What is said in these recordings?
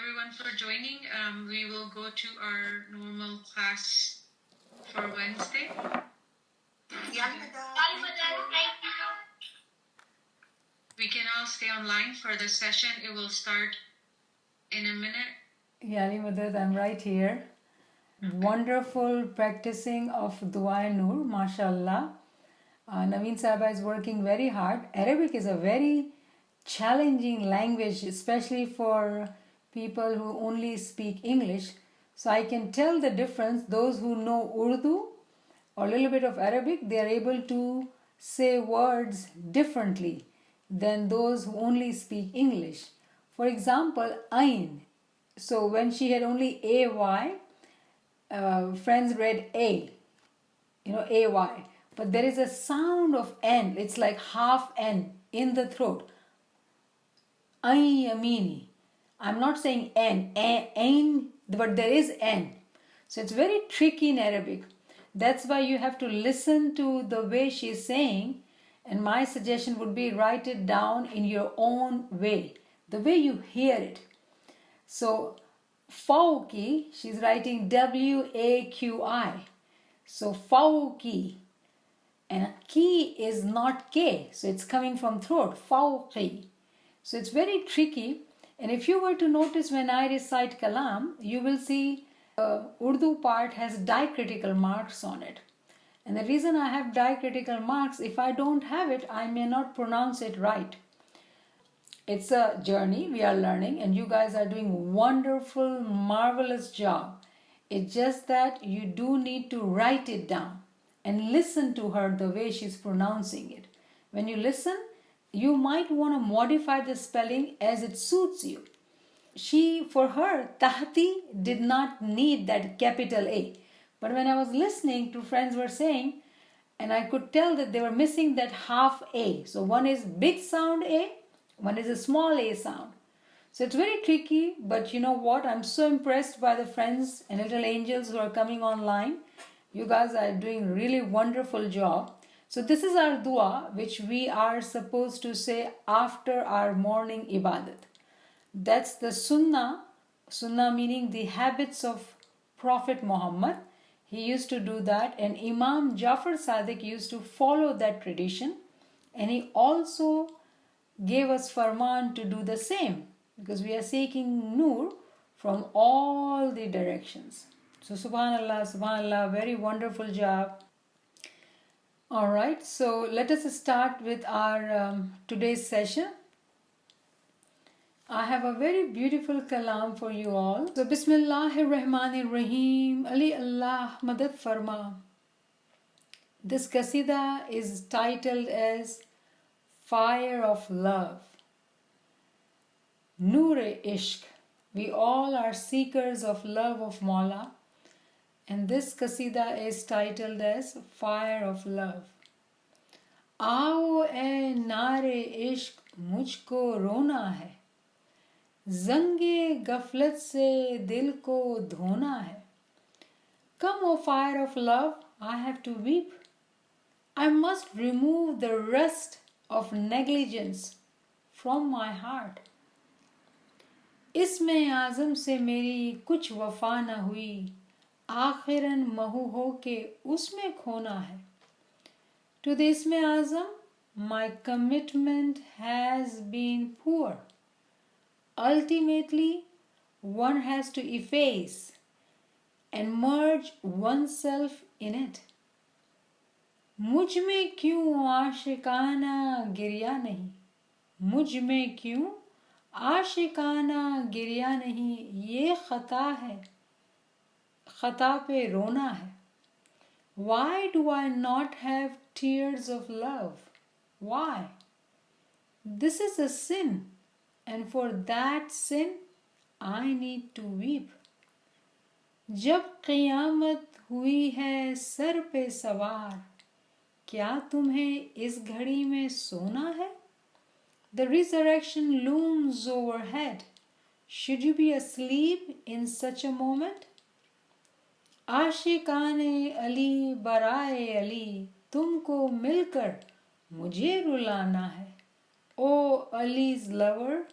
everyone for joining. We will go to our normal class for Wednesday. We can all stay online for the session. It will start in a minute. Yani Madad, I'm right here. Wonderful practicing of Dua Noor, mashallah. Naveen Sahaba is working very hard. Arabic is a very challenging language, especially for people who only speak English. So I can tell the difference. Those who know Urdu or a little bit of Arabic, they are able to say words differently than those who only speak English. For example, Ain. So when she had only AY, friends read A, AY. But there is a sound of N. It's like half N in the throat. Ayamini. I'm not saying N, Ain, but there is N. So it's very tricky in Arabic. That's why you have to listen to the way she's saying. And my suggestion would be write it down in your own way, the way you hear it. So, Fauki, she's writing W-A-Q-I. So, Fauki. And ki is not K. So, it's coming from throat. Fauki. So, it's very tricky. And if you were to notice when I recite Kalam, you will see the Urdu part has diacritical marks on it. And the reason I have diacritical marks, if I don't have it, I may not pronounce it right. It's a journey, we are learning, and you guys are doing wonderful, marvelous job. It's just that you do need to write it down and listen to her the way she's pronouncing it. When you listen, you might want to modify the spelling as it suits you. For her, Tahti did not need that capital A. But when I was listening to friends were saying, and I could tell that they were missing that half A. So one is big sound A, one is a small A sound. So it's very tricky, but you know what? I'm so impressed by the friends and little angels who are coming online. You guys are doing a really wonderful job. So this is our dua, which we are supposed to say after our morning ibadat. That's the sunnah. Sunnah meaning the habits of Prophet Muhammad. He used to do that, and Imam Jafar Sadiq used to follow that tradition, and he also gave us farman to do the same, because we are seeking nur from all the directions. So subhanallah, subhanallah, very wonderful job. Alright, so let us start with our today's session. I have a very beautiful kalam for you all. So Bismillahir Rahmanir Rahim. Ali Allah Madad Farma. This qasida is titled as Fire of Love. Noor-e-Ishq. We all are seekers of love of Mawla. And this qasida is titled as Fire of Love. Aao e naare-ishq mujhko rona hai. Zange gaflat se dil ko dhona hai. Come, O fire of love, I have to weep. I must remove the rust of negligence from my heart. Isme azam se meri kuch wafa na hui. Akhiran mahu ho ke usme khona hai. To the Isme Azam, my commitment has been poor. Ultimately, one has to efface and merge oneself in it. मुझ में क्यों आशिकाना गिरिया नहीं, मुझ में क्यों आशिकाना गिरिया नहीं, ये खता है, खता पे रोना है. Why do I not have tears of love? Why? This is a sin. And for that sin, I need to weep. जब क़यामत हुई है सर पे सवार, क्या तुम्हें इस घड़ी में सोना है? The resurrection looms overhead. Should you be asleep in such a moment? आशिकाने Ali बराए अली, तुमको मिलकर मुझे रुलाना है. O Ali's lover,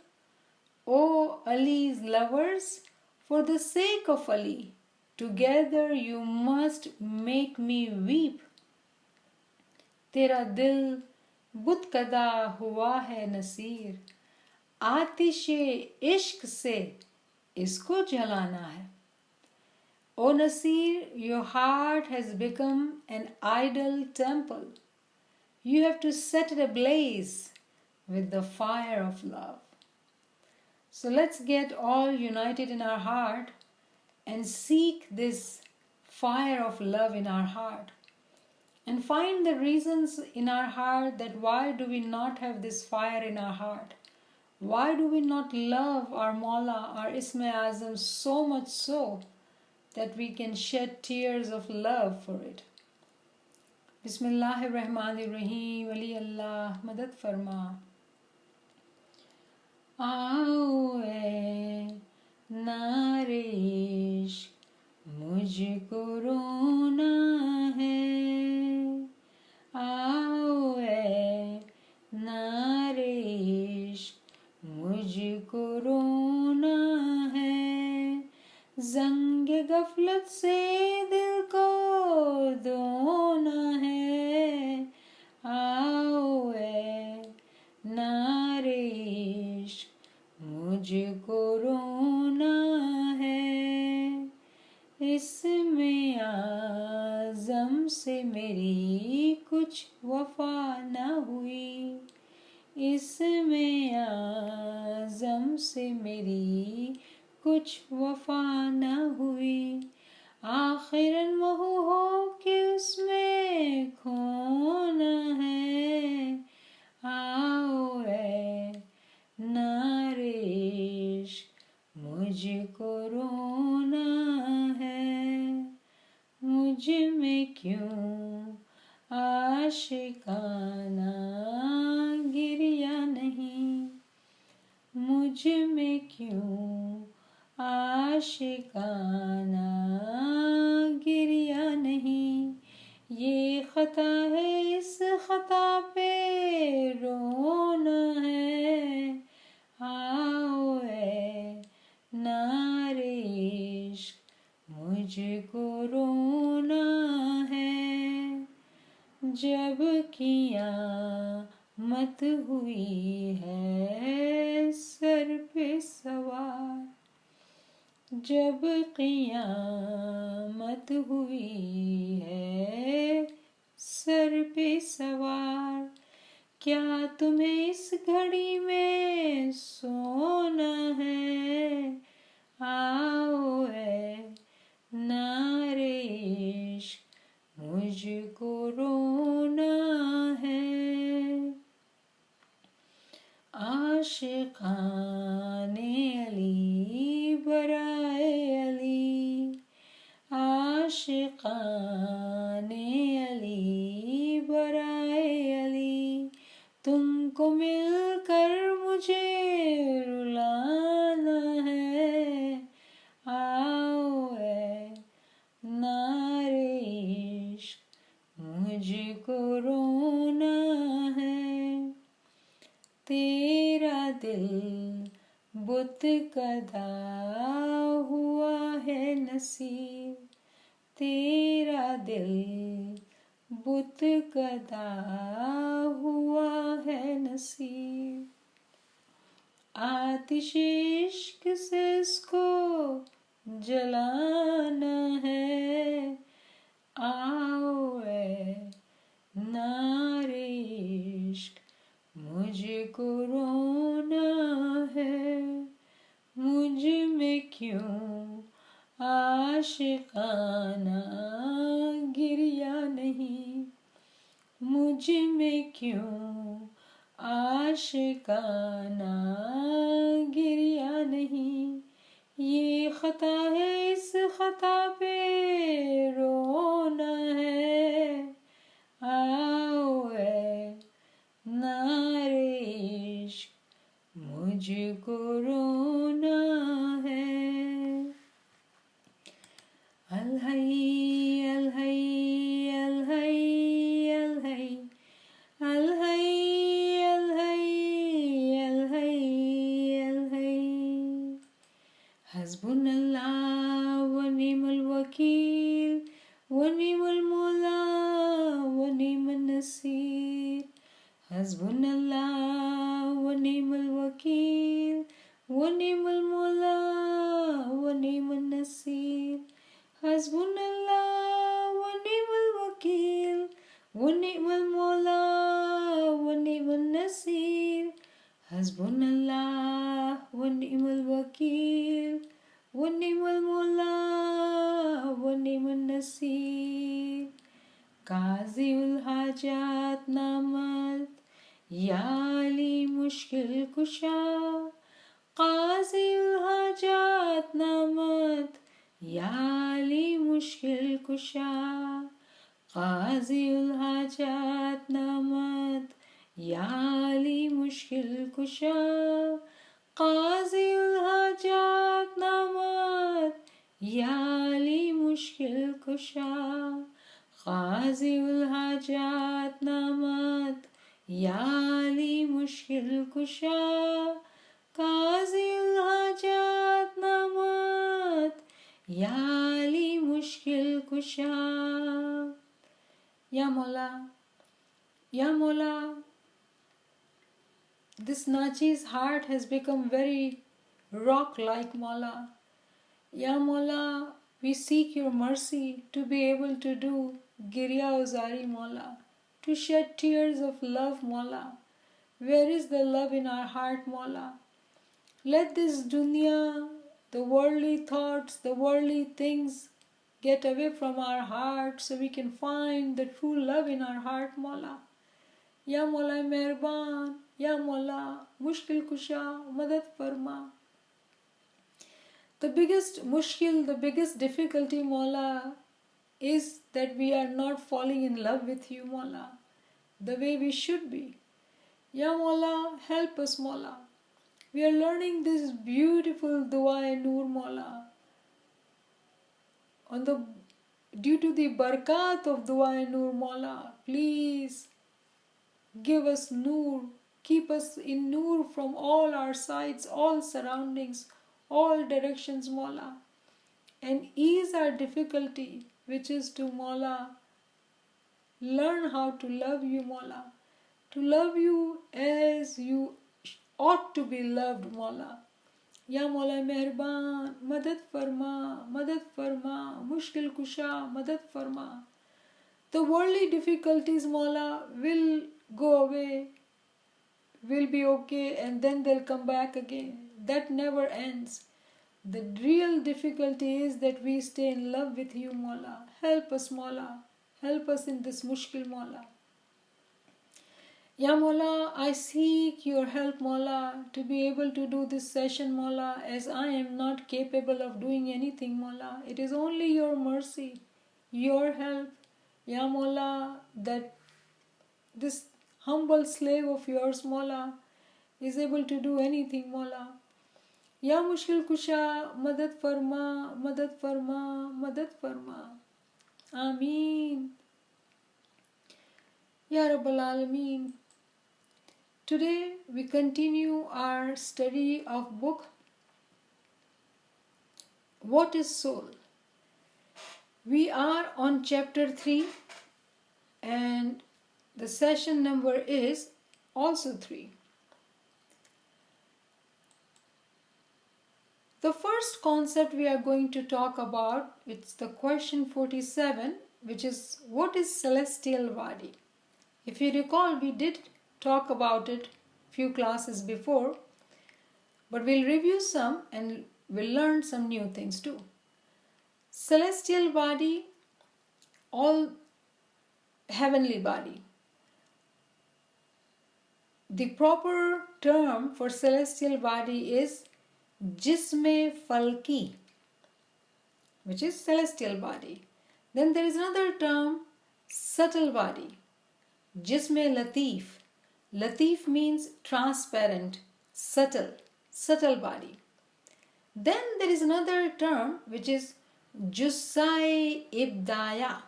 O Ali's lovers, for the sake of Ali, together you must make me weep. तेरा दिल बुत कदा हुआ है नसीर, आतिशे इश्क से इसको जलाना है. O Nasir, your heart has become an idol temple. You have to set it ablaze with the fire of love. So let's get all united in our heart and seek this fire of love in our heart. And find the reasons in our heart that why do we not have this fire in our heart? Why do we not love our Mawla, our Isma Azam so much so that we can shed tears of love for it? Bismillahirrahmanirrahim. Wali Allah, madad farma. आओ ए नारे इश्क, मुझको रोना है. आओ ए नारे इश्क, मुझको रोना है. जंग गफलत से दिल को धोना है. आओ ए नारे इश्क, मुझको रोना है. इसमें आज़म से मेरी कुछ वफा न हुई. इसमें आज़म से मेरी कुछ वफा न हुई. आखिरन महू हो कि उसमें खोना है. आओ ए नारे इश्क, मुझको रोना है. मुझ में क्यों आशिकाना गिरिया नहीं. मुझ में क्यों आशिकाना गिरिया नहीं. ये खता है, इस खता पे रोना है. आओ ए नारे इश्क, मुझको रोना है. जब क़ियामत हुई है सर पे सवार. जब क़ियामत हुई है सर पे सवार. क्या तुम्हें इस घड़ी में सोना है. आओ ए नारे इश्क, मुझको रोना है. आशिकाने अली बराए अली. आशिकाने अली बराए अली. तुमको मिलकर मुझे रुलाना है. आओ ए नारे इश्क, मुझको रोना है. तेरा दिल बुत कदा हुआ है नसीर. तेरा दिल बुत कदा हुआ है नसीर. आतिश इश्क से इसको जलाना है. आओ ए नारे इश्क, मुझको रोना है. मुझ में क्यों आशिकाना गिरिया नहीं. मुझ में क्यों आशिकाना गिरिया नहीं. ये खता है, इस खता पे रोना है. आओ ए नारे इश्क, मुझको रोना है. अलहई अलहई अलहई अलहई अलहई अलहई अलहई अलहई. Hasbunallah wa ni'mal wakil, wa ni'mal mawla wa ni'mal nasir. Hasbunallah wa ni'mal wakil, wa ni'mal mawla wa ni'mal nasir. Hasbunallah wa ni'mal wakil, wa ni'mal mawla wa ni'mal nasir. Hasbunallah wa ni'mal wakil, wa ni'mal mawla wa ni'mal nasir. Qaziul hajat namat, ya Ali mushkil kusha. Qaziul hajat namat, ya Ali mushkil kusha. Qaziul hajat namat, ya Ali mushkil kusha. Qaziul hajat namat, ya Ali mushkil kusha. Qaziul hajat namat, ya Ali mushkil kusha. Qaziul hajat namat, ya Ali mushkil kusha. Ya Mawla, Ya Mawla, this Nachi's heart has become very rock-like, Mawla. Ya Mawla, we seek your mercy to be able to do Girya Uzari, Mawla, to shed tears of love, Mawla. Where is the love in our heart, Mawla? Let this dunya, the worldly thoughts, the worldly things get away from our heart so we can find the true love in our heart, Mawla. Ya Mawla Mehraban, Ya Mawla Mushkil Kusha, Madad Farma. The biggest mushkil, the biggest difficulty, Mawla, is that we are not falling in love with you, Mawla, the way we should be. Ya Mawla, help us, Mawla. We are learning this beautiful Dua-e-Noor, Mawla. Due to the barakat of Dua-e-Noor, Mawla, please give us Noor. Keep us in Noor from all our sides, all surroundings, all directions, Mawla. And ease our difficulty, which is to, Mawla, learn how to love you, Mawla. To love you as you ought to be loved, Mawla. Ya Mawla Mehraban, Madad Farma, Mushkil Kusha, Madad Farma. The worldly difficulties, Mawla, will go away, will be okay, and then they'll come back again. That never ends. The real difficulty is that we stay in love with you, Mawla. Help us, Mawla. Help us in this mushkil, Mawla. Ya Mawla, I seek your help, Mawla, to be able to do this session, Mawla, as I am not capable of doing anything, Mawla. It is only your mercy, your help, Ya Mawla, that this humble slave of yours, Mawla, is able to do anything, Mawla. Ya Mushkil Kusha, Madad Farma, Madad Farma, Madad Farma. Ameen. Ya Rabbal Alameen. Today we continue our study of book What is Soul? We are on chapter 3 and the session number is also 3. The first concept we are going to talk about, it's the question 47, which is what is celestial body? If you recall, we did talk about it few classes before, but we'll review some and we'll learn some new things too. Celestial body, all heavenly body. The proper term for celestial body is jism-i falaki, which is celestial body. Then there is another term, subtle body, jism-i latif. Latif means transparent, subtle body. Then there is another term which is Jusai Ibdaya,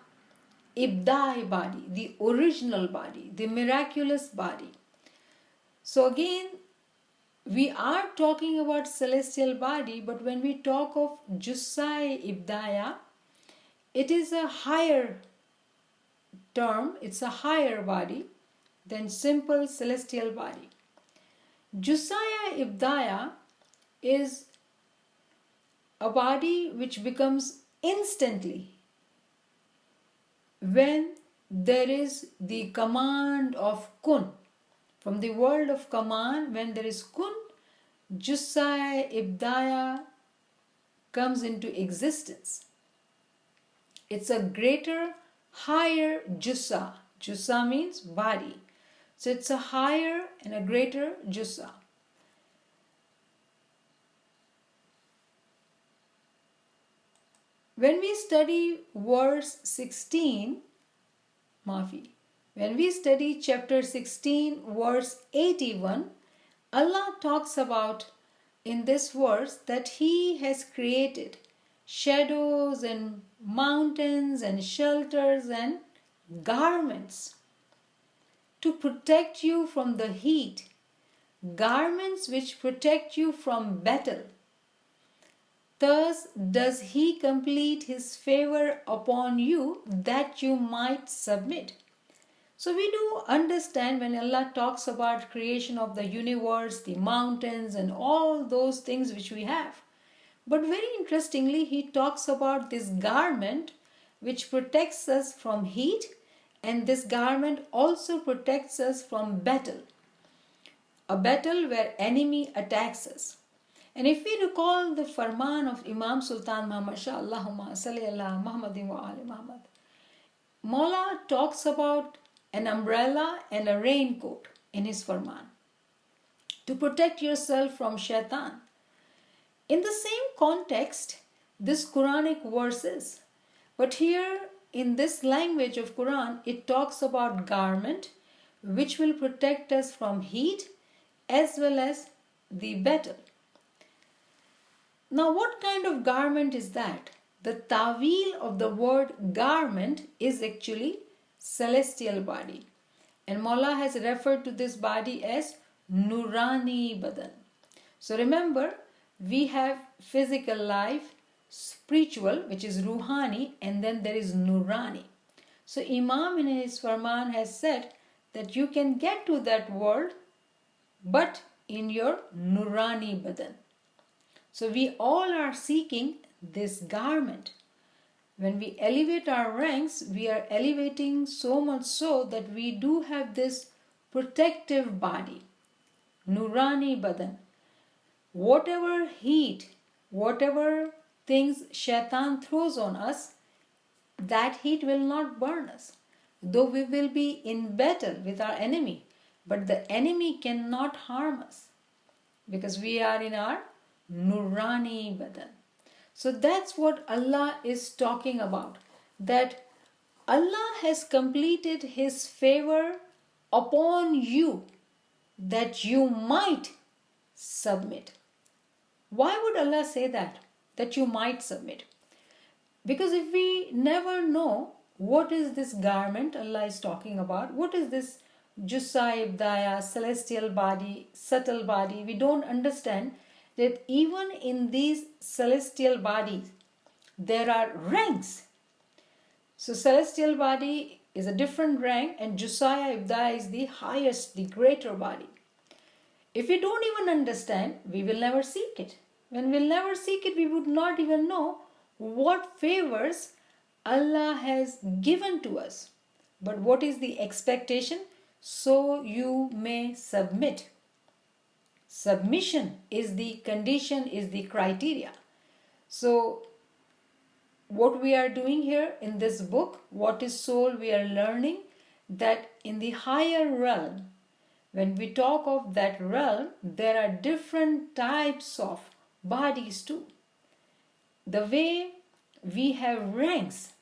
Ibdai body, the original body, the miraculous body. So again, we are talking about celestial body, but when we talk of jism-i ibdaya, it is a higher term, it's a higher body than simple celestial body. Jism-i ibdaya is a body which becomes instantly when there is the command of kun. From the world of command, when there is kun, jism-i ibdaya comes into existence. It's a greater, higher jussa. Jussa means body. So it's a higher and a greater jussa. When we study verse 16, when we study chapter 16, verse 81, Allah talks about in this verse that He has created shadows and mountains and shelters and garments to protect you from the heat, garments which protect you from battle. Thus does He complete His favor upon you that you might submit. So we do understand when Allah talks about creation of the universe, the mountains and all those things which we have. But very interestingly, He talks about this garment which protects us from heat, and this garment also protects us from battle. A battle where enemy attacks us. And if we recall the farman of Imam Sultan Muhammad Shah, Allahumma salli ala Muhammadin wa ali Muhammad, Mawla talks about an umbrella and a raincoat in his farman to protect yourself from shaitan. In the same context, this Qur'anic verses, but here in this language of Quran, it talks about garment which will protect us from heat as well as the battle. Now, what kind of garment is that? The ta'wil of the word garment is actually celestial body. And Mawla has referred to this body as Nurani Badan. So remember, we have physical life, spiritual, which is Ruhani, and then there is Nurani. So Imam in his Farman has said that you can get to that world, but in your Nurani Badan. So we all are seeking this garment. When we elevate our ranks, we are elevating so much so that we do have this protective body, Nurani Badan. Whatever heat, whatever things shaitan throws on us, that heat will not burn us. Though we will be in battle with our enemy, but the enemy cannot harm us because we are in our Nurani Badan. So that's what Allah is talking about, that Allah has completed His favor upon you that you might submit. Why would Allah say that? That you might submit? Because if we never know what is this garment Allah is talking about, what is this Jism-i ibdaya, celestial body, subtle body, we don't understand that even in these celestial bodies, there are ranks. So celestial body is a different rank and Jism-i ibdaya is the highest, the greater body. If we don't even understand, we will never seek it. When we'll never seek it, we would not even know what favors Allah has given to us. But what is the expectation? So you may submit. Submission is the condition, is the criteria. So what we are doing here in this book, What is Soul, we are learning that in the higher realm, when we talk of that realm, there are different types of bodies too. The way we have ranks,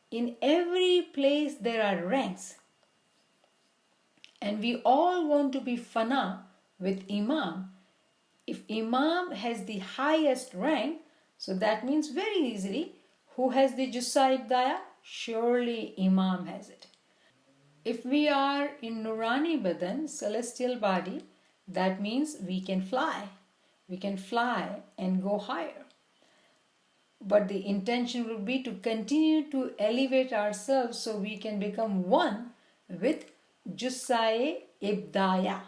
in every place there are ranks. And we all want to be fana with Imam. If Imam has the highest rank, so that means very easily, who has the Jism-i ibdaya? Surely Imam has it. If we are in Nurani Badan, celestial body, That means we can fly. We can fly and go higher. But the intention would be to continue to elevate ourselves so we can become one with Jussaye Ibdaya.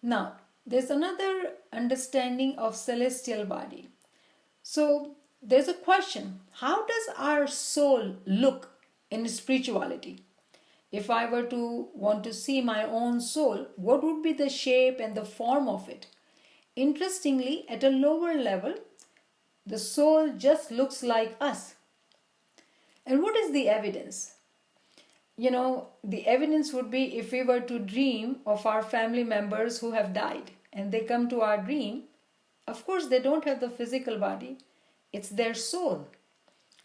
Now, there's another understanding of celestial body. So, there's a question: how does our soul look in spirituality? If I were to want to see my own soul, what would be the shape and the form of it? Interestingly, at a lower level, the soul just looks like us. And what is the evidence? The evidence would be if we were to dream of our family members who have died and they come to our dream, of course, they don't have the physical body, it's their soul.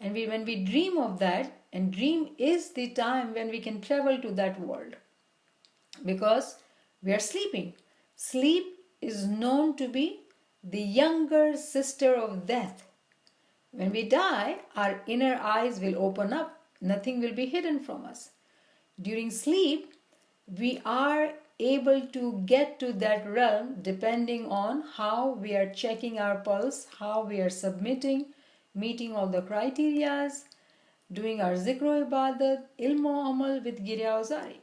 And when we dream of that, and dream is the time when we can travel to that world because we are sleeping. Sleep is known to be the younger sister of death. When we die, our inner eyes will open up. Nothing will be hidden from us. During sleep, we are able to get to that realm depending on how we are checking our pulse, how we are submitting, meeting all the criterias, doing our zikro ibadat, ilmo amal with Giryazari.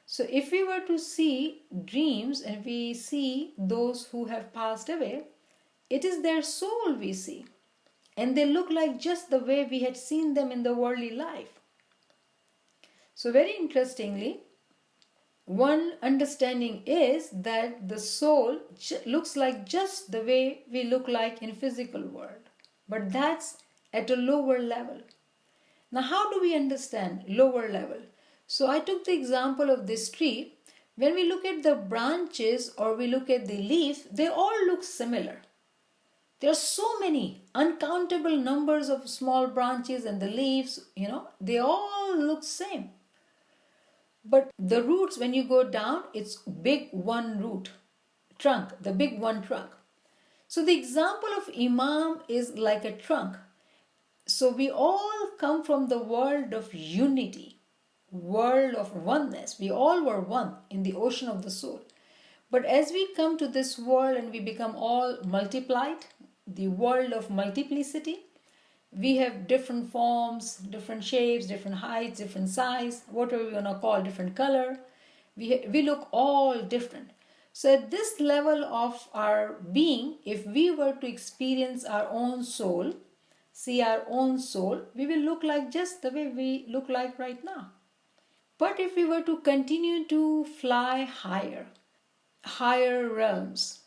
So if we were to see dreams and we see those who have passed away, it is their soul we see. And they look like just the way we had seen them in the worldly life. So very interestingly, one understanding is that the soul looks like just the way we look like in physical world. But that's at a lower level. Now how do we understand lower level? So I took the example of this tree. When we look at the branches or we look at the leaves, they all look similar. There are so many uncountable numbers of small branches and the leaves, they all look same. But the roots, when you go down, it's big one root, trunk, the big one trunk. So the example of Imam is like a trunk. So we all come from the world of unity, world of oneness. We all were one in the ocean of the soul. But as we come to this world and we become all multiplied, the world of multiplicity, we have different forms, different shapes, different heights, different size, whatever we want to call, different color. We look all different. So at this level of our being, if we were to experience our own soul, see our own soul, we will look like just the way we look like right now. But if we were to continue to fly higher realms,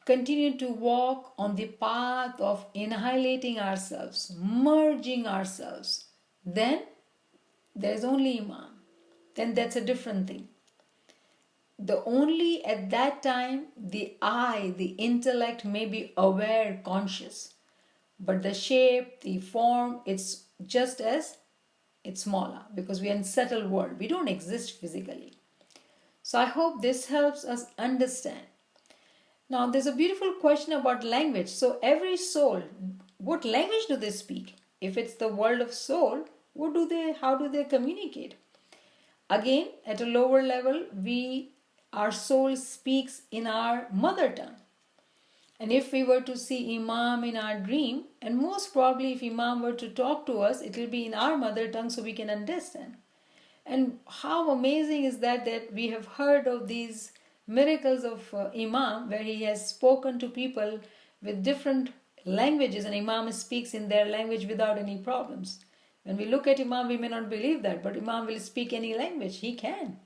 continue to walk on the path of annihilating ourselves, merging ourselves, then there is only Imam. Then that's a different thing. At that time, the I, the intellect may be aware, conscious. But the shape, the form, it's just as it's smaller because we are in settled world. We don't exist physically. So I hope this helps us understand. Now there's a beautiful question about language. So every soul, what language do they speak? If it's the world of soul, how do they communicate? Again, at a lower level, our soul speaks in our mother tongue. And if we were to see Imam in our dream, and most probably if Imam were to talk to us, it will be in our mother tongue so we can understand. And how amazing is that we have heard of these miracles of Imam where he has spoken to people with different languages and Imam speaks in their language without any problems. When we look at Imam, we may not believe that, but Imam will speak any language. He can.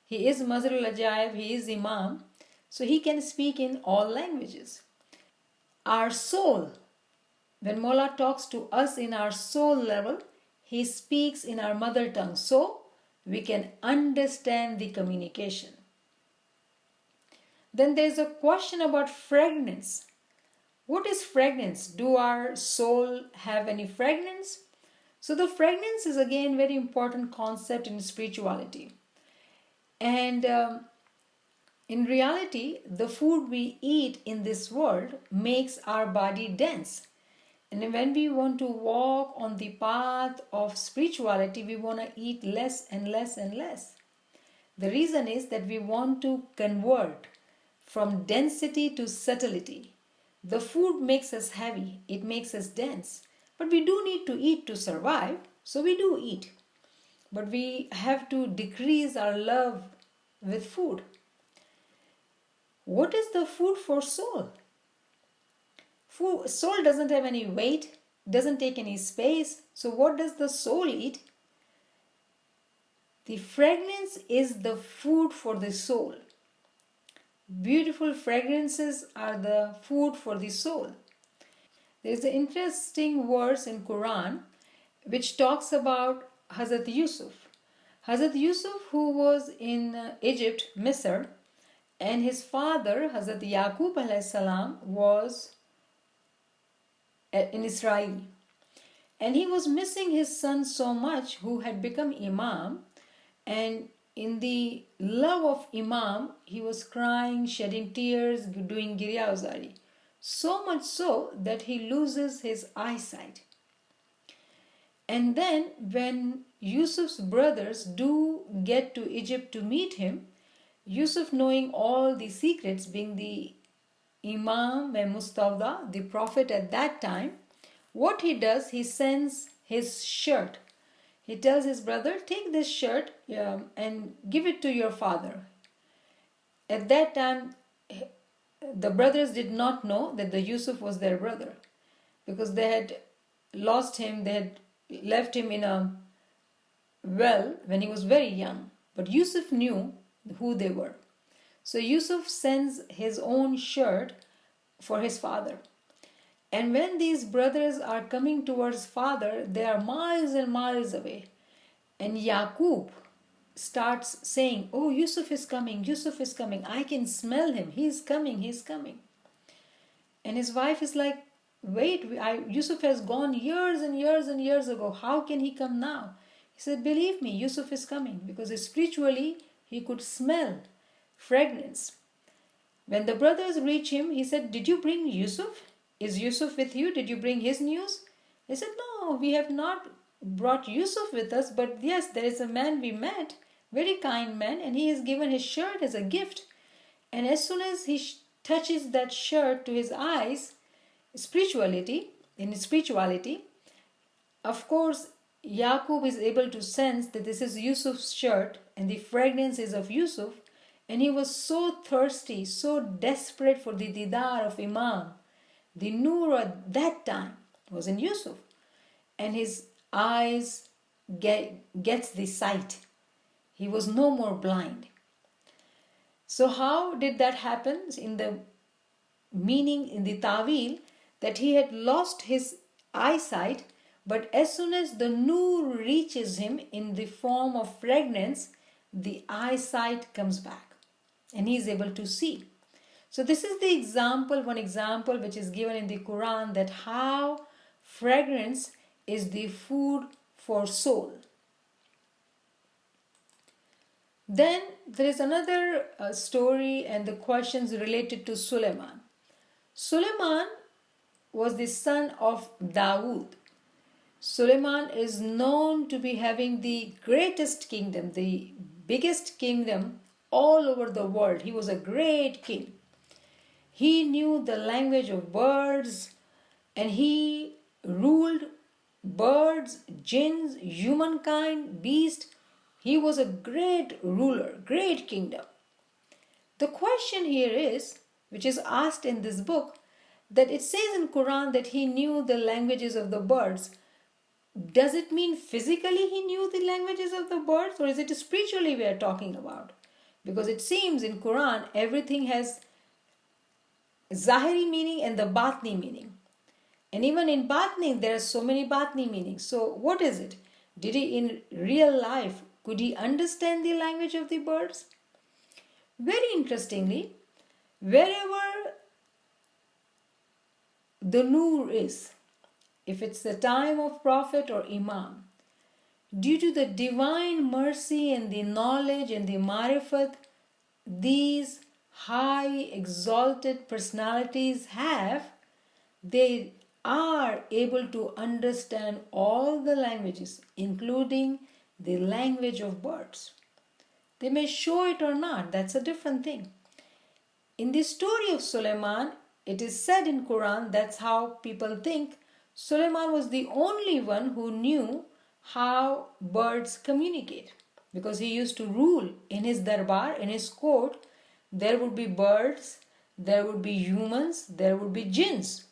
He is Mazrul Ajaib, he is Imam, so he can speak in all languages. Our soul, when Mola talks to us in our soul level, he speaks in our mother tongue, so we can understand the communication. Then there's a question about fragrance. What is fragrance? Do our soul have any fragrance? So the fragrance is again very important concept in spirituality. And in reality, the food we eat in this world makes our body dense. And when we want to walk on the path of spirituality, we want to eat less and less and less. The reason is that we want to convert from density to subtlety. The food makes us heavy, it makes us dense, but we do need to eat to survive, so we do eat. But we have to decrease our love with food. What is the food for soul? Soul doesn't have any weight, doesn't take any space, so what does the soul eat? The fragrance is the food for the soul. Beautiful fragrances are the food for the soul. There is an interesting verse in Qur'an which talks about Hazrat Yusuf. Hazrat Yusuf, who was in Egypt, Misr, and his father, Hazrat Yaqub alayhi salam, was in Israel. And he was missing his son so much, who had become Imam. And in the love of Imam, he was crying, shedding tears, doing giryazari. So much so that he loses his eyesight. And then when Yusuf's brothers do get to Egypt to meet him, Yusuf, knowing all the secrets, being the Imam and Mustawda, the prophet at that time, what he does, he sends his shirt. He tells his brother, take this shirt and give it to your father. At that time, the brothers did not know that the Yusuf was their brother, because they had lost him, they had left him in a well when he was very young. But Yusuf knew who they were. So Yusuf sends his own shirt for his father. And when these brothers are coming towards father, they are miles and miles away. And Yaqub starts saying, oh, Yusuf is coming, Yusuf is coming. I can smell him. He's coming, he's coming. And his wife is like, wait, Yusuf has gone years and years and years ago. How can he come now? He said, believe me, Yusuf is coming, because spiritually he could smell fragrance. When the brothers reach him, he said, did you bring Yusuf? Is Yusuf with you? Did you bring his news? They said, no, we have not brought Yusuf with us, but yes, there is a man we met, very kind man, and he has given his shirt as a gift. And as soon as he touches that shirt to his eyes, in spirituality, of course, Yaqub is able to sense that this is Yusuf's shirt and the fragrance is of Yusuf, and he was so thirsty, so desperate for the didar of Imam. The nur at that time was in Yusuf, and his eyes gets the sight. He was no more blind. So how did that happen? In the meaning, in the ta'wil, that he had lost his eyesight, but as soon as the nur reaches him in the form of fragrance, the eyesight comes back and he is able to see. So this is the example, one example which is given in the Quran, that how fragrance is the food for soul. Then there is another story and the questions related to Sulayman. Sulayman was the son of Dawood. Sulayman is known to be having the greatest kingdom, the biggest kingdom all over the world. He was a great king. He knew the language of birds and he ruled birds, jinns, humankind, beast. He was a great ruler, great kingdom. The question here is, which is asked in this book, that it says in Quran that he knew the languages of the birds. Does it mean physically he knew the languages of the birds, or is it spiritually we are talking about? Because it seems in Quran everything has Zahiri meaning and the Batni meaning. And even in Batni there are so many Batni meanings. So what is it? Did he in real life, could he understand the language of the birds? Very interestingly, wherever the nur is, if it's the time of Prophet or Imam, due to the divine mercy and the knowledge and the marifat these high exalted personalities have, they are able to understand all the languages, including the language of birds. They may show it or not, that's a different thing. In the story of Sulayman, it is said in Quran, that's how people think, Sulayman was the only one who knew how birds communicate. Because he used to rule in his darbar, in his court, there would be birds, there would be humans, there would be jinns.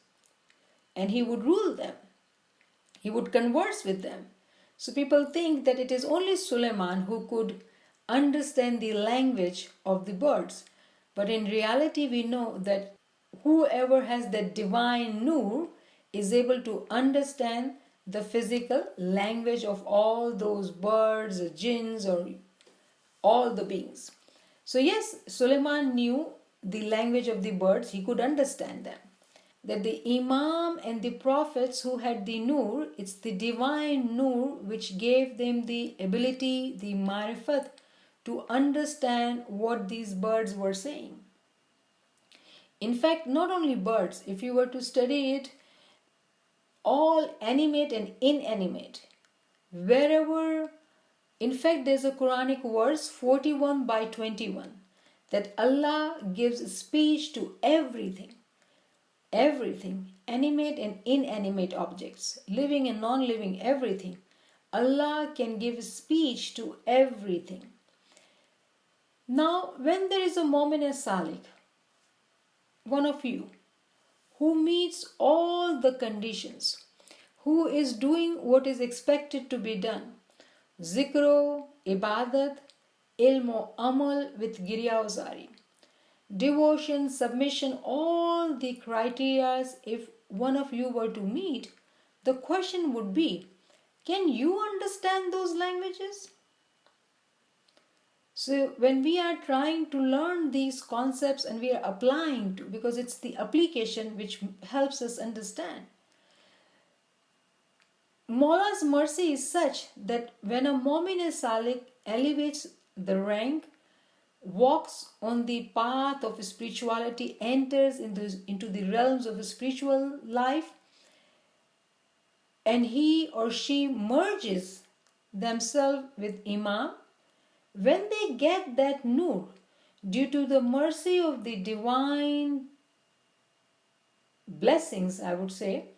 And he would rule them. He would converse with them. So people think that it is only Sulayman who could understand the language of the birds. But in reality, we know that whoever has the divine nur is able to understand the physical language of all those birds, or jinns, or all the beings. So yes, Sulayman knew the language of the birds, he could understand them. That the Imam and the prophets who had the nur, it's the divine nur which gave them the ability, the marifat, to understand what these birds were saying. In fact, not only birds, if you were to study it, all animate and inanimate, wherever, in fact, there's a Qur'anic verse 41/21 that Allah gives speech to everything. Everything, animate and inanimate objects, living and non-living, everything. Allah can give speech to everything. Now, when there is a mu'min salik, one of you, who meets all the conditions, who is doing what is expected to be done, zikro, ibadat, ilmo, amal with girya uzari, devotion, submission, all the criteria, if one of you were to meet, the question would be, can you understand those languages? So when we are trying to learn these concepts and we are applying to, because it's the application which helps us understand. Maula's mercy is such that when a Mu'min Salik elevates the rank, walks on the path of spirituality, enters into the realms of spiritual life, and he or she merges themselves with Imam, when they get that nur, due to the mercy of the divine blessings, I would say,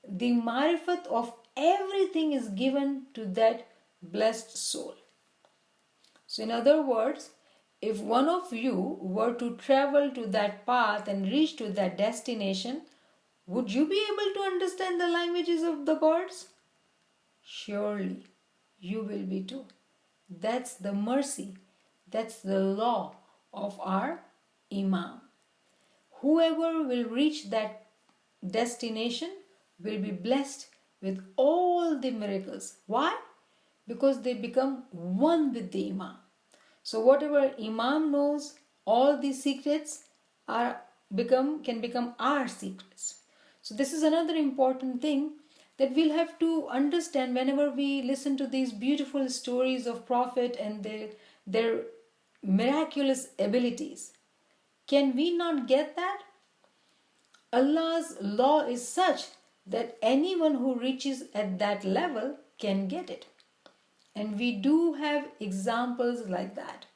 the marifat of everything is given to that blessed soul. So in other words, if one of you were to travel to that path and reach to that destination, would you be able to understand the languages of the birds? Surely you will be too. That's the mercy, that's the law of our Imam. Whoever will reach that destination will be blessed with all the miracles. Why? Because they become one with the Imam. So whatever Imam knows, all the secrets can become our secrets. So this is another important thing that we'll have to understand whenever we listen to these beautiful stories of Prophet and their miraculous abilities. Can we not get that? Allah's law is such that anyone who reaches at that level can get it. And we do have examples like that.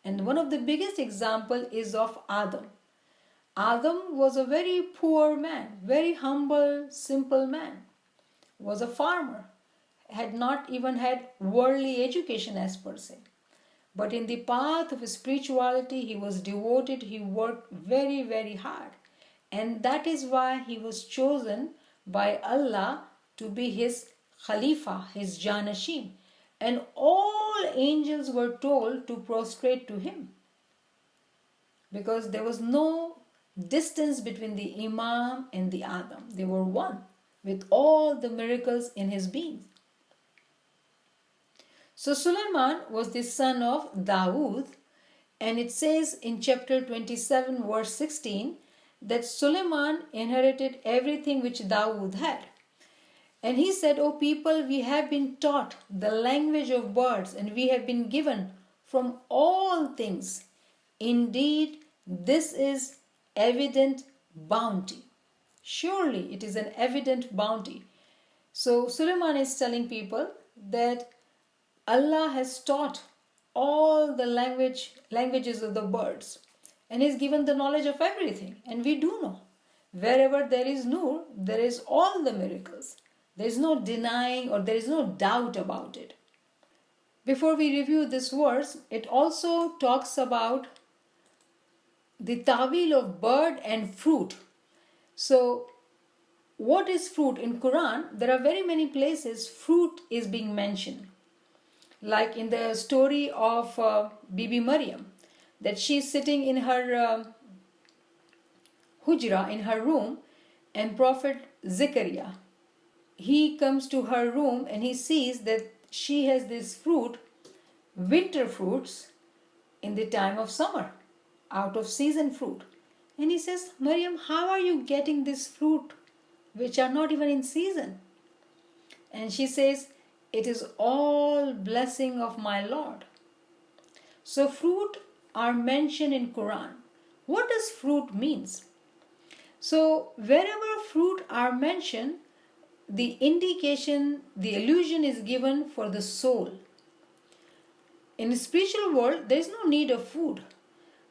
And one of the biggest example is of Adam. Adam was a very poor man, very humble, simple man. Was a farmer, had not even had worldly education as per se. But in the path of spirituality, he was devoted, he worked very, very hard. And that is why he was chosen by Allah to be his Khalifa, his Janashim. And all angels were told to prostrate to him. Because there was no distance between the Imam and the Adam. They were one, with all the miracles in his being. So Sulayman was the son of Dawood, and it says in chapter 27 verse 16 that Sulayman inherited everything which Dawood had. And he said, O people, we have been taught the language of birds, and we have been given from all things. Indeed, this is evident bounty. Surely it is an evident bounty. So Sulayman is telling people that Allah has taught all the languages of the birds, and he's given the knowledge of everything. And we do know, wherever there is Nur, there is all the miracles. There is no denying or there is no doubt about it. Before we review this verse, it also talks about the tawil of bird and fruit. So, what is fruit? In Quran, there are very many places fruit is being mentioned. Like in the story of Bibi Maryam, that she's sitting in her hujra, in her room, and Prophet Zechariah, he comes to her room and he sees that she has this fruit, winter fruits, in the time of summer, out of season fruit. And he says, Maryam, how are you getting this fruit which are not even in season? And she says, it is all blessing of my Lord. So fruit are mentioned in Quran. What does fruit means? So wherever fruit are mentioned, the indication, the allusion is given for the soul. In the spiritual world, there is no need of food.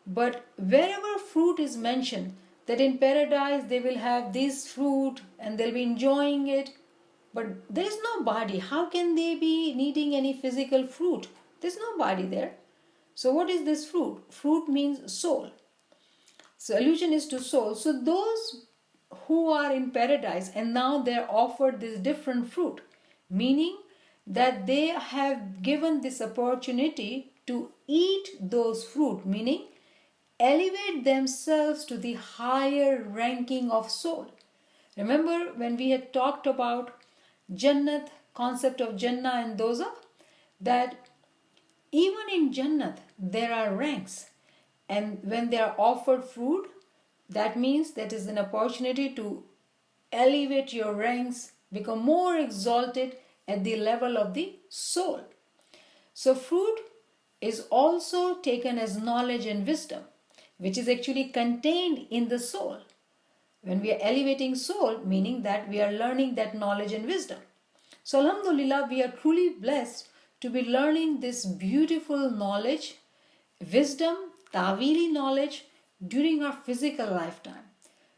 But wherever fruit is mentioned, that in paradise they will have this fruit and they'll be enjoying it. But there is no body. How can they be needing any physical fruit? There's no body there. So what is this fruit? Fruit means soul. So allusion is to soul. So those who are in paradise and now they're offered this different fruit, meaning that they have given this opportunity to eat those fruit, meaning elevate themselves to the higher ranking of soul. Remember when we had talked about Jannat, concept of Jannah and Dozakh, that even in Jannat there are ranks, and when they are offered food, that means that is an opportunity to elevate your ranks, become more exalted at the level of the soul. So fruit is also taken as knowledge and wisdom, which is actually contained in the soul. When we are elevating soul, meaning that we are learning that knowledge and wisdom. So alhamdulillah, we are truly blessed to be learning this beautiful knowledge, wisdom, tawili knowledge during our physical lifetime.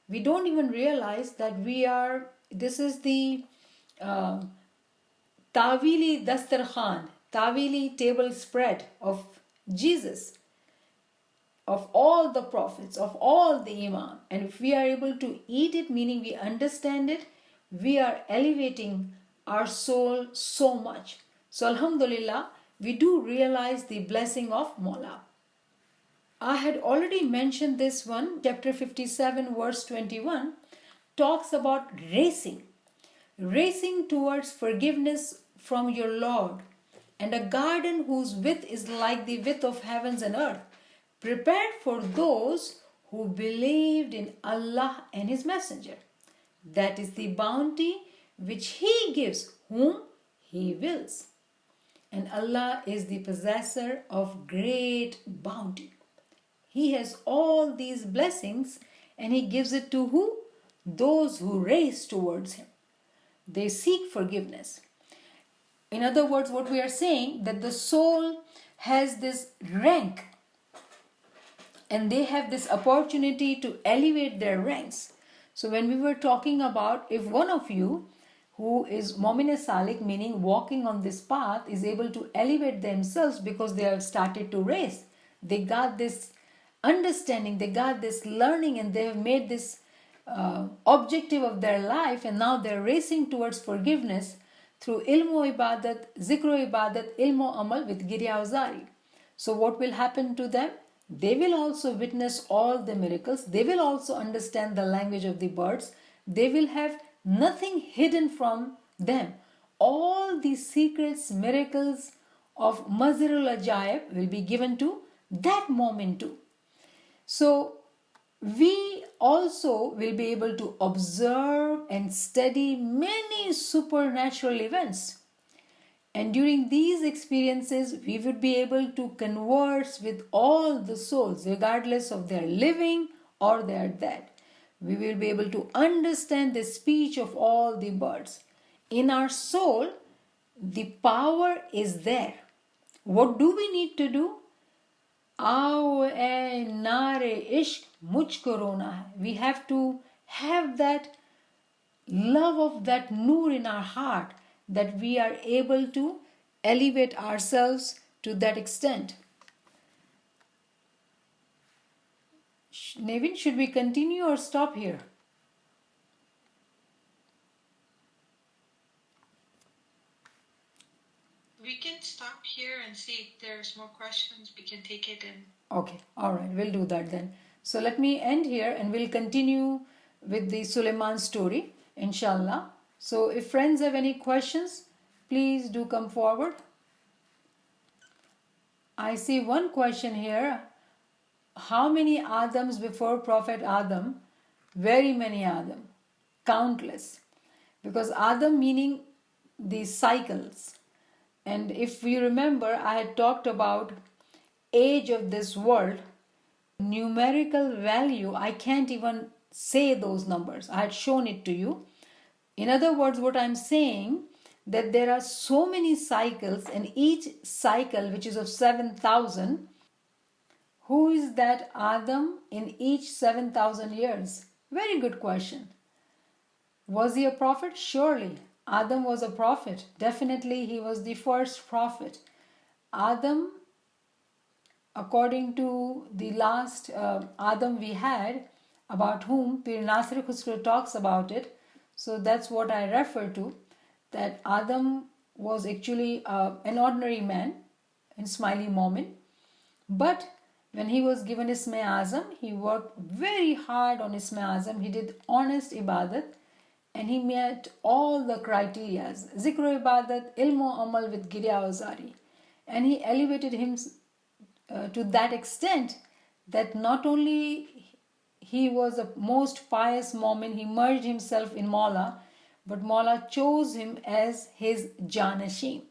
We don't even realize that this is the tawili dastarkhan, tawili table spread of Jesus, of all the prophets, of all the imam. And if we are able to eat it, meaning we understand it, we are elevating our soul so much. So alhamdulillah, we do realize the blessing of Mawla. I had already mentioned this one, chapter 57 verse 21 talks about racing towards forgiveness from your Lord, and a garden whose width is like the width of heavens and earth, prepared for those who believed in Allah and His Messenger. That is the bounty which He gives whom He wills. And Allah is the possessor of great bounty. He has all these blessings and He gives it to who? Those who race towards Him. They seek forgiveness. In other words, what we are saying, that the soul has this rank and they have this opportunity to elevate their ranks. So when we were talking about, if one of you who is Mu'min Salik, meaning walking on this path, is able to elevate themselves because they have started to race, they got this understanding, they got this learning, and they have made this objective of their life, and now they're racing towards forgiveness through ilmu ibadat, zikru ibadat, ilmu amal with girya uzari. So what will happen to them? They will also witness all the miracles. They will also understand the language of the birds. They will have nothing hidden from them. All the secrets, miracles of Mazirul Ajaib will be given to that moment too. So we also will be able to observe and study many supernatural events. And during these experiences, we would be able to converse with all the souls, regardless of their living or their dead. We will be able to understand the speech of all the birds. In our soul, the power is there. What do we need to do? Aao e nare ishq mujhko rona hai. We have to have that love of that noor in our heart, that we are able to elevate ourselves to that extent. Nevin, should we continue or stop here? We can stop here and see if there's more questions. We can take it and... Okay, all right, we'll do that then. So let me end here and we'll continue with the Suleiman story, inshallah. So if friends have any questions, please do come forward. I see one question here. How many Adams before Prophet Adam? Very many Adam, countless. Because Adam meaning the cycles. And if we remember, I had talked about age of this world, numerical value, I can't even say those numbers. I had shown it to you. In other words, what I'm saying, that there are so many cycles, and each cycle, which is of 7,000, who is that Adam in each 7,000 years? Very good question. Was he a prophet? Surely. Adam was a prophet. Definitely he was the first prophet. Adam, according to the last Adam we had, about whom Pir Nasir Khusro talks about it, so that's what I refer to, that Adam was actually an ordinary man in Smiley Moment, but when he was given Isme Azam, he worked very hard on Isme Azam. He did honest ibadat and he met all the criteria. Zikr ibadat, ilmo amal with girya wazari. And he elevated him to that extent that not only he was a most pious Mu'min, he merged himself in Mawla, but Mawla chose him as his Janashim.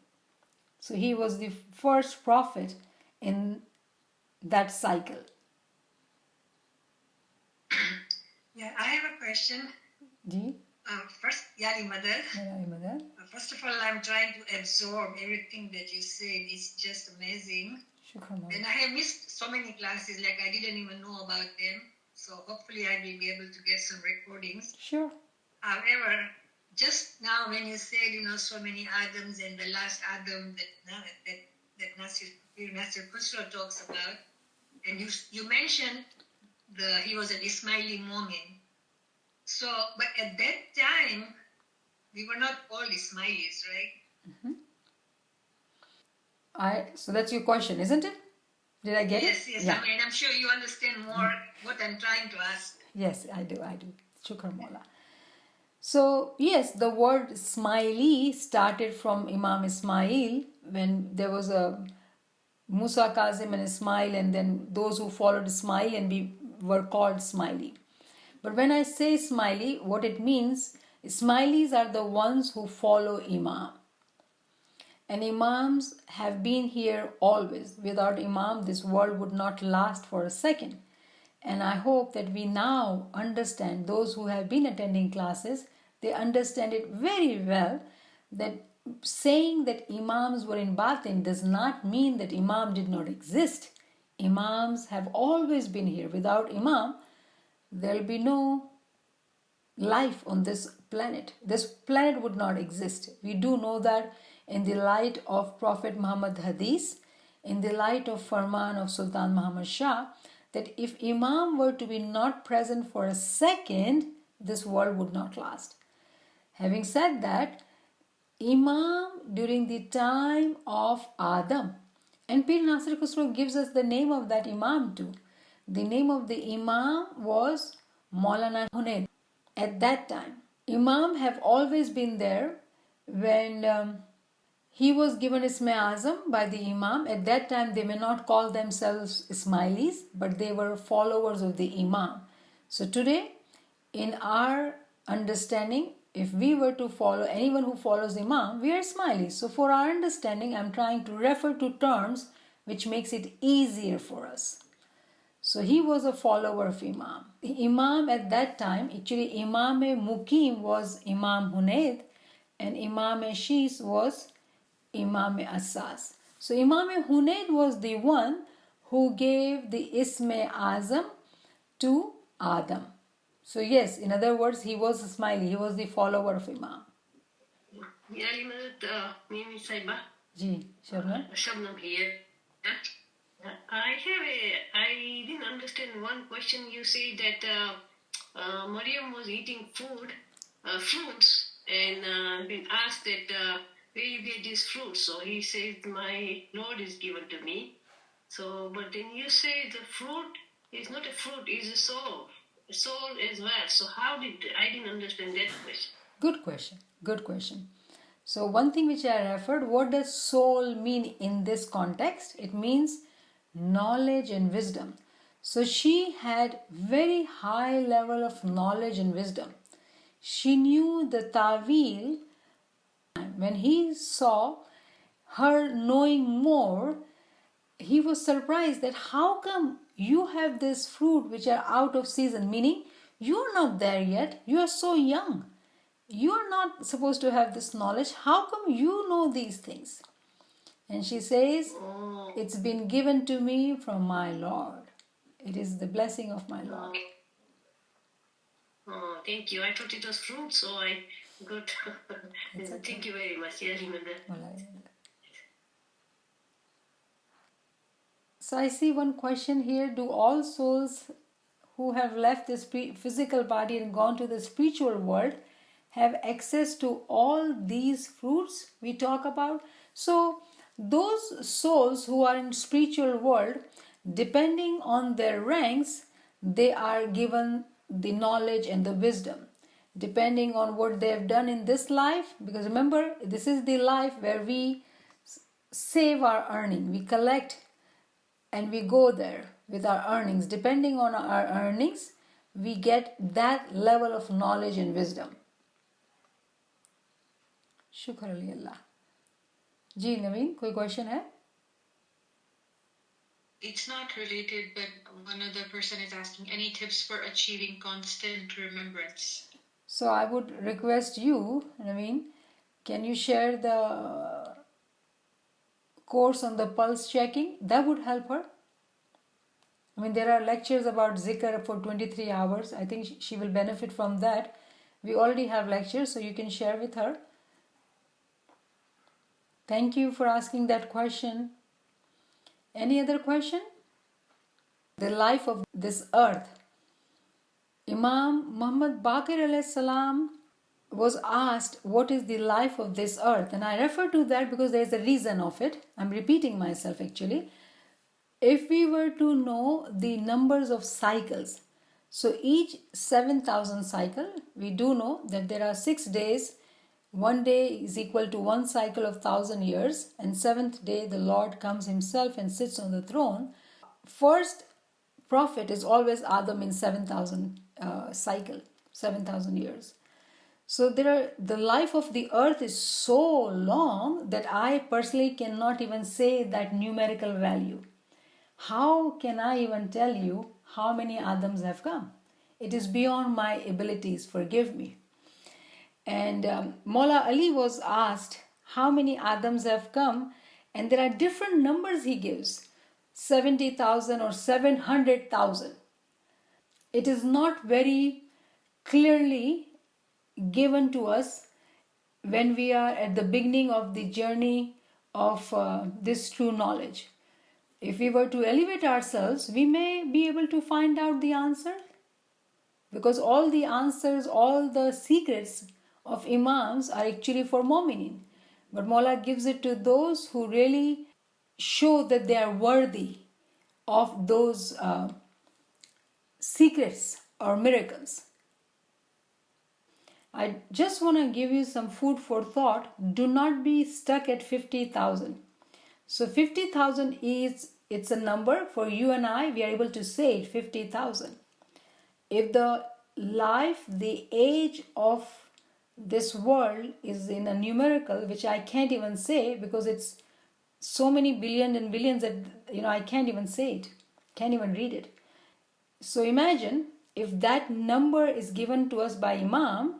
So he was the first prophet in that cycle. Yeah, I have a question. Ji? First, Yali Mother. First of all, I'm trying to absorb everything that you said. It's just amazing. Shukran. And I have missed so many classes, like I didn't even know about them. So hopefully I will be able to get some recordings. Sure. However, just now when you said, so many Adams and the last Adam that Nasir Khusro talks about, and you mentioned he was an Ismaili Mu'min. So, but at that time, we were not all Ismailis, right? Mm-hmm. So that's your question, isn't it? Did I get it? Yes. Yeah. I mean, I'm sure you understand more what I'm trying to ask. Yes, I do. Shukran Mola. So, yes, the word Ismaili started from Imam Ismail when there was a Musa Kazim and Ismail, and then those who followed Ismail and were called Ismaili. But when I say Ismaili, what it means, Ismailis are the ones who follow Imam. And Imams have been here always. Without Imam, this world would not last for a second. And I hope that we now understand, those who have been attending classes, they understand it very well, that saying that Imams were in Batin does not mean that Imam did not exist. Imams have always been here. Without Imam, there will be no life on this planet. This planet would not exist. We do know that in the light of Prophet Muhammad Hadith, in the light of Farman of Sultan Muhammad Shah, that if Imam were to be not present for a second, this world would not last. Having said that, Imam during the time of Adam, and Pir Nasir Khusro gives us the name of that Imam too. The name of the Imam was Maulana Hunayd. At that time, Imam have always been there. When he was given Isme Azam by the Imam, at that time they may not call themselves Ismailis, but they were followers of the Imam. So today, in our understanding, if we were to follow anyone who follows Imam, we are Ismailis. So for our understanding, I'm trying to refer to terms which makes it easier for us. So he was a follower of Imam. The Imam at that time, actually Imam Mukim was Imam Hunayd and Imam Shis was Imam Asas. So Imam Hunayd was the one who gave the Isme Azam to Adam. So yes, in other words, he was Ismaili. He was the follower of Imam. يعني مدد ميمي سايبة Ji, Shabnam. Shabnam here. I didn't understand one question. You say that Maryam was eating fruits, and been asked that where you get these fruits. So he says, my Lord is given to me. So, but then you say the fruit is not a fruit, it's a soul as well. So I didn't understand that question. Good question. Good question. So one thing which I referred, what does soul mean in this context? It means knowledge and wisdom. So she had very high level of knowledge and wisdom. She knew the ta'wil. When he saw her knowing more, he was surprised that how come you have this fruit which are out of season, meaning you are not there yet, you are so young. You are not supposed to have this knowledge. How come you know these things? And she says, it's been given to me from my Lord. It is the blessing of my Lord. Oh, thank you. I thought it was fruit, so I got. Thank you very much. Yeah, remember. So I see one question here. Do all souls who have left this physical body and gone to the spiritual world have access to all these fruits we talk about? So those souls who are in spiritual world, depending on their ranks, they are given the knowledge and the wisdom depending on what they have done in this life. Because remember, this is the life where we save our earning, we collect and we go there with our earnings. Depending on our earnings, we get that level of knowledge and wisdom. शुक्र अल्लाह. जी नवीन, कोई question है? It's not related, but one other person is asking any tips for achieving constant remembrance. So I would request you, Naveen, can you share the course on the pulse checking? That would help her. I mean, there are lectures about zikr for 23 hours. I think she will benefit from that. We already have lectures, so you can share with her. Thank you for asking that question. Any other question? The life of this earth. Imam Muhammad Baqir alayhi salam was asked, what is the life of this earth? And I refer to that because there is a reason of it. I'm repeating myself actually. If we were to know the numbers of cycles, so each 7,000 cycle, we do know that there are 6 days. One day is equal to one cycle of 1,000 years, and 7th day the Lord comes himself and sits on the throne. First prophet is always Adam in 7,000 cycle, 7,000 years. So the life of the earth is so long that I personally cannot even say that numerical value. How can I even tell you how many Adams have come? It is beyond my abilities, forgive me. And Maula Ali was asked how many Adams have come, and there are different numbers he gives, 70,000 or 700,000. It is not very clearly given to us when we are at the beginning of the journey of this true knowledge. If we were to elevate ourselves, we may be able to find out the answer, because all the answers, all the secrets of Imams are actually for Mu'minin. But Mawla gives it to those who really show that they are worthy of those secrets or miracles. I just want to give you some food for thought. Do not be stuck at 50,000. So 50,000 it's a number for you and I. We are able to say it, 50,000. If the life, the age of this world is in a numerical, which I can't even say because it's so many billion and billions that I can't even say it, can't even read it. So imagine if that number is given to us by Imam,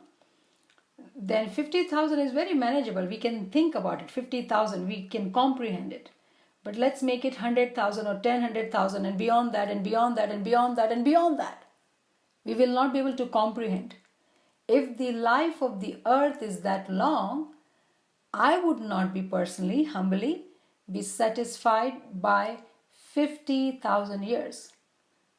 then 50,000 is very manageable. We can think about it. 50,000, we can comprehend it. But let's make it 100,000 or 10,000 and beyond that and beyond that and beyond that and beyond that. We will not be able to comprehend. If the life of the earth is that long, I would not be personally, humbly, be satisfied by 50,000 years.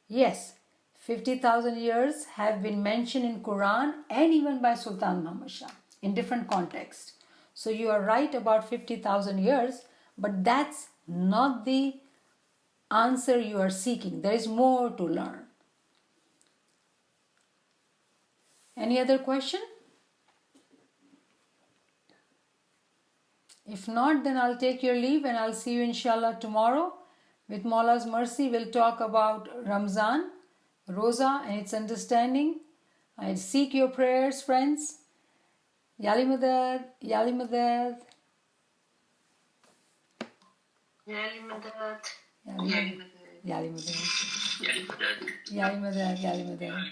Yes, 50,000 years have been mentioned in Quran and even by Sultan Muhammad Shah in different contexts. So you are right about 50,000 years, but that's not the answer you are seeking. There is more to learn. Any other question? If not, then I'll take your leave and I'll see you inshallah tomorrow. With Maula's mercy, we'll talk about Ramzan, Roza and its understanding. I seek your prayers, friends. Yali Madad, Yali Madad. Yali Madad. Yali Madad. Yali Madad. Yali Madad. Yali Madad.